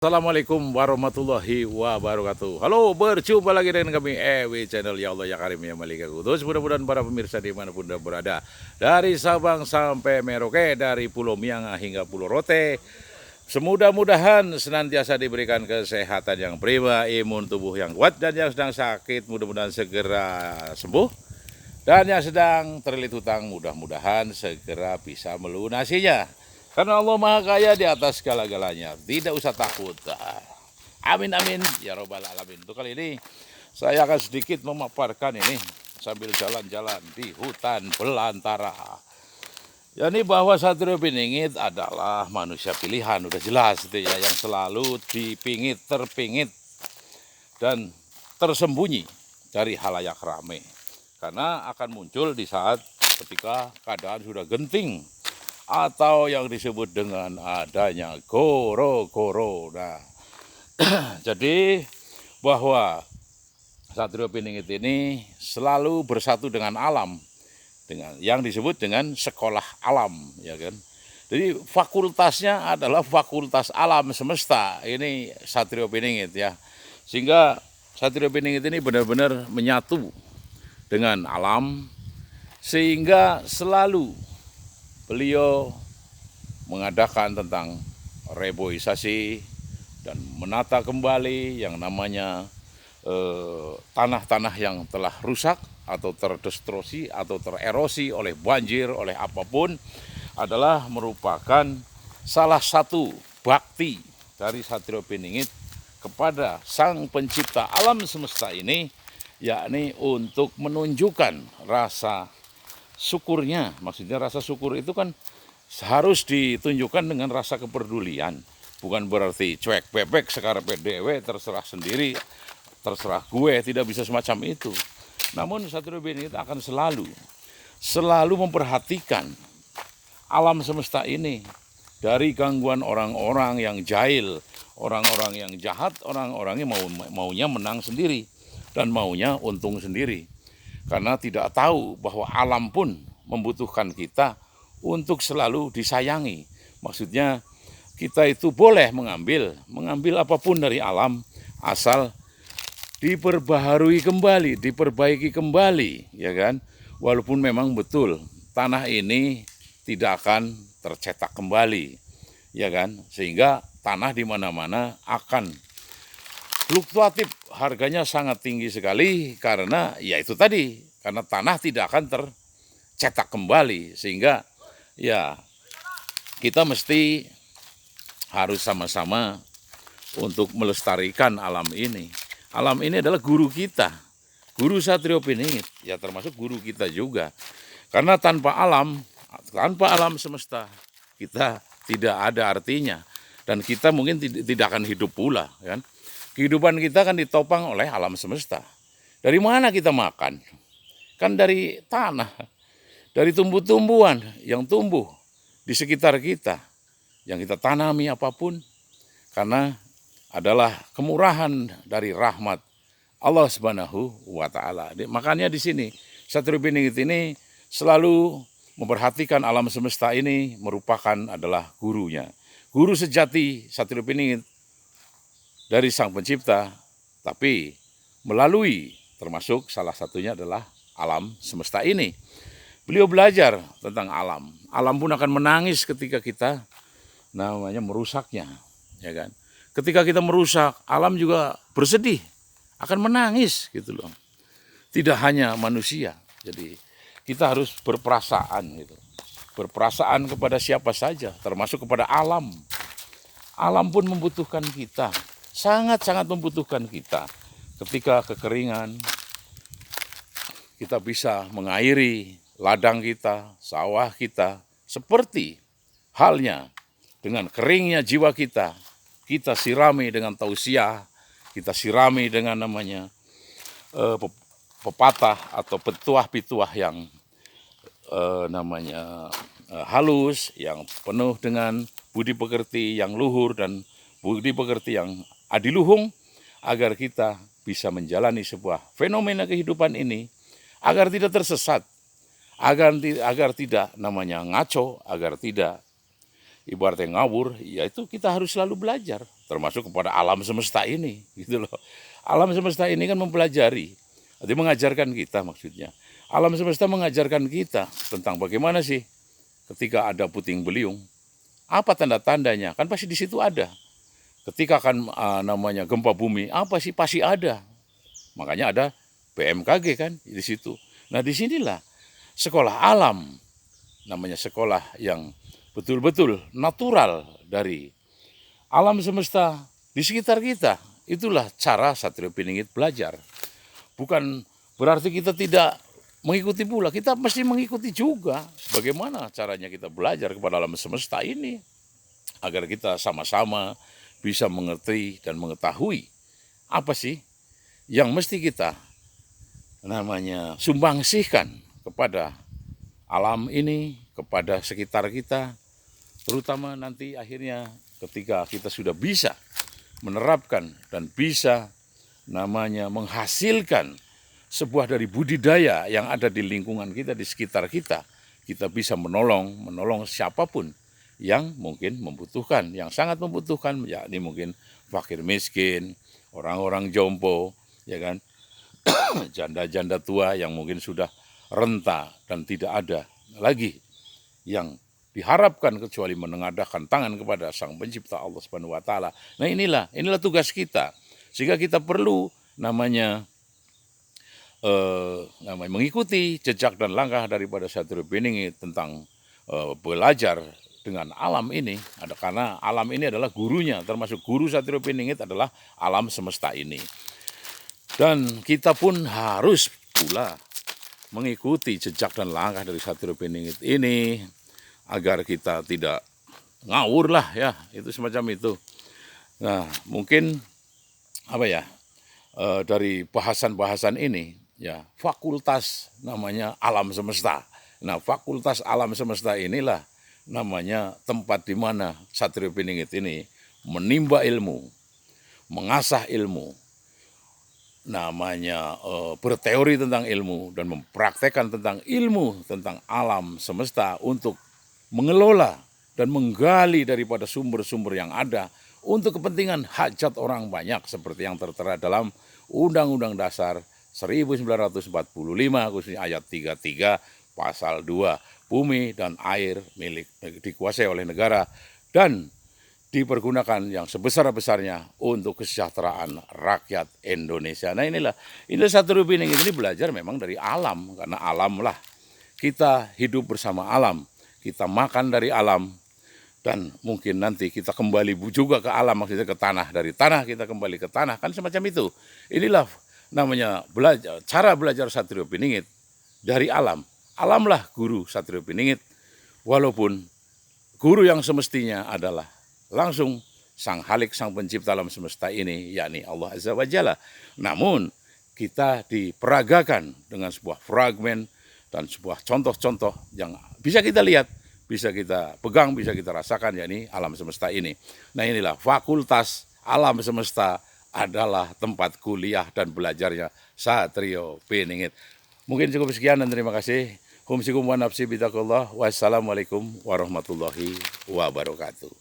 Assalamualaikum warahmatullahi wabarakatuh. Halo, berjumpa lagi dengan kami Channel Ya Allah Ya Karim Ya Malika Kudus. Mudah-mudahan para pemirsa dimanapun Anda berada, dari Sabang sampai Merauke, dari Pulau Mianga hingga Pulau Rote, semudah-mudahan senantiasa diberikan kesehatan yang prima, imun tubuh yang kuat, dan yang sedang sakit mudah-mudahan segera sembuh, dan yang sedang terlilit hutang mudah-mudahan segera bisa melunasinya. Karena Allah Maha Kaya di atas segala-galanya. Tidak usah takut. Amin amin ya robbal alamin. Untuk kali ini saya akan sedikit memaparkan ini sambil jalan-jalan di hutan belantara. Ya, ini bahwa Satrio Piningit adalah manusia pilihan, udah jelas itu ya, yang selalu dipingit, terpingit dan tersembunyi dari halayak ramai. Karena akan muncul di saat ketika keadaan sudah genting, atau yang disebut dengan adanya goro-goro. Nah, jadi bahwa Satrio Piningit ini selalu bersatu dengan alam, dengan yang disebut dengan sekolah alam, ya kan. Jadi fakultasnya adalah fakultas alam semesta. Ini Satrio Piningit ya. Sehingga Satrio Piningit ini benar-benar menyatu dengan alam, sehingga selalu beliau mengadakan tentang reboisasi dan menata kembali yang namanya tanah-tanah yang telah rusak atau terdestruksi atau tererosi oleh banjir, oleh apapun, adalah merupakan salah satu bakti dari Satrio Piningit kepada Sang Pencipta alam semesta ini, yakni untuk menunjukkan rasa syukurnya. Maksudnya rasa syukur itu kan harus ditunjukkan dengan rasa kepedulian. Bukan berarti cuek bebek sekarang PDW, terserah sendiri, terserah gue, tidak bisa semacam itu. Namun Satrio Piningit akan selalu memperhatikan alam semesta ini dari gangguan orang-orang yang jahil, orang-orang yang jahat, orang-orang yang maunya menang sendiri dan maunya untung sendiri. Karena tidak tahu bahwa alam pun membutuhkan kita untuk selalu disayangi. Maksudnya kita itu boleh mengambil apapun dari alam, asal diperbaharui kembali, diperbaiki kembali, ya kan. Walaupun memang betul tanah ini tidak akan tercetak kembali, ya kan. Sehingga tanah di mana-mana akan fluktuatif, harganya sangat tinggi sekali karena ya itu tadi, karena tanah tidak akan tercetak kembali. Sehingga ya kita mesti harus sama-sama untuk melestarikan alam ini. Alam ini adalah guru kita, guru Satrio Piningit, ya termasuk guru kita juga. Karena tanpa alam semesta, kita tidak ada artinya. Dan kita mungkin tidak akan hidup pula, kan? Kehidupan kita kan ditopang oleh alam semesta. Dari mana kita makan? Kan dari tanah, dari tumbuh-tumbuhan yang tumbuh di sekitar kita, yang kita tanami apapun, karena adalah kemurahan dari rahmat Allah Subhanahu wa Ta'ala. Makanya di sini Satrio Piningit ini selalu memperhatikan alam semesta ini, merupakan adalah gurunya. Guru sejati Satrio Piningit dari Sang Pencipta, tapi melalui termasuk salah satunya adalah alam semesta ini. Beliau belajar tentang alam. Alam pun akan menangis ketika kita merusaknya, ya kan. Ketika kita merusak, alam juga bersedih, akan menangis gitu loh. Tidak hanya manusia. Jadi kita harus berperasaan gitu. Berperasaan kepada siapa saja, termasuk kepada alam. Alam pun membutuhkan kita, sangat-sangat membutuhkan kita. Ketika kekeringan, kita bisa mengairi ladang kita, sawah kita, seperti halnya dengan keringnya jiwa kita. Kita sirami dengan tausiah, kita sirami dengan namanya pepatah atau petuah-pituah yang halus, yang penuh dengan budi pekerti yang luhur dan budi pekerti yang adiluhung, agar kita bisa menjalani sebuah fenomena kehidupan ini, agar tidak tersesat, agar tidak ngaco, agar tidak ibaratnya ngawur. Yaitu kita harus selalu belajar termasuk kepada alam semesta ini, gitu loh. Alam semesta ini kan mempelajari, jadi mengajarkan kita maksudnya. Alam semesta mengajarkan kita tentang bagaimana sih ketika ada puting beliung, apa tanda-tandanya? Kan pasti di situ ada. Ketika akan namanya gempa bumi, apa sih? Pasti ada. Makanya ada BMKG kan di situ. Nah, disinilah sekolah alam, namanya sekolah yang betul-betul natural dari alam semesta di sekitar kita. Itulah cara Satrio Piningit belajar. Bukan berarti kita tidak mengikuti pula, kita mesti mengikuti juga bagaimana caranya kita belajar kepada alam semesta ini agar kita sama-sama bisa mengerti dan mengetahui apa sih yang mesti kita namanya sumbangsihkan kepada alam ini, kepada sekitar kita, terutama nanti akhirnya ketika kita sudah bisa menerapkan dan bisa namanya menghasilkan sebuah dari budidaya yang ada di lingkungan kita, di sekitar kita, kita bisa menolong siapapun yang mungkin membutuhkan, yang sangat membutuhkan, yakni mungkin fakir miskin, orang-orang jompo, ya kan, janda-janda tua yang mungkin sudah renta dan tidak ada lagi yang diharapkan kecuali menengadahkan tangan kepada Sang Pencipta Allah Subhanahu wa taala. Nah, inilah tugas kita. Sehingga kita perlu namanya mengikuti jejak dan langkah daripada Satrio Piningit tentang belajar dengan alam ini. Karena alam ini adalah gurunya, termasuk guru Satrio Piningit adalah alam semesta ini. Dan kita pun harus pula mengikuti jejak dan langkah dari Satrio Piningit ini agar kita tidak ngawur lah ya, itu semacam itu. Nah, mungkin dari bahasan-bahasan ini ya, fakultas namanya alam semesta. Nah, fakultas alam semesta inilah namanya tempat di mana Satrio Piningit ini menimba ilmu, mengasah ilmu, namanya berteori tentang ilmu dan mempraktekkan tentang ilmu tentang alam semesta untuk mengelola dan menggali daripada sumber-sumber yang ada untuk kepentingan hajat orang banyak seperti yang tertera dalam Undang-Undang Dasar 1945 khususnya ayat 33 pasal 2, bumi dan air milik dikuasai oleh negara dan dipergunakan yang sebesar-besarnya untuk kesejahteraan rakyat Indonesia. Nah, inilah Satrio Piningit ini belajar memang dari alam, karena alam lah kita hidup bersama alam, kita makan dari alam, dan mungkin nanti kita kembali juga ke alam, maksudnya ke tanah, dari tanah kita kembali ke tanah, kan semacam itu. Inilah namanya cara belajar Satrio Piningit dari alam. Alamlah guru Satrio Piningit, walaupun guru yang semestinya adalah langsung Sang Halik, Sang Pencipta alam semesta ini, yakni Allah Azza wa Jalla. Namun kita diperagakan dengan sebuah fragmen dan sebuah contoh-contoh yang bisa kita lihat, bisa kita pegang, bisa kita rasakan, yakni alam semesta ini. Nah, inilah fakultas alam semesta adalah tempat kuliah dan belajarnya Satrio Piningit. Mungkin cukup sekian dan terima kasih. Humsikum wa nafsi bitakullah. Wassalamualaikum warahmatullahi wabarakatuh.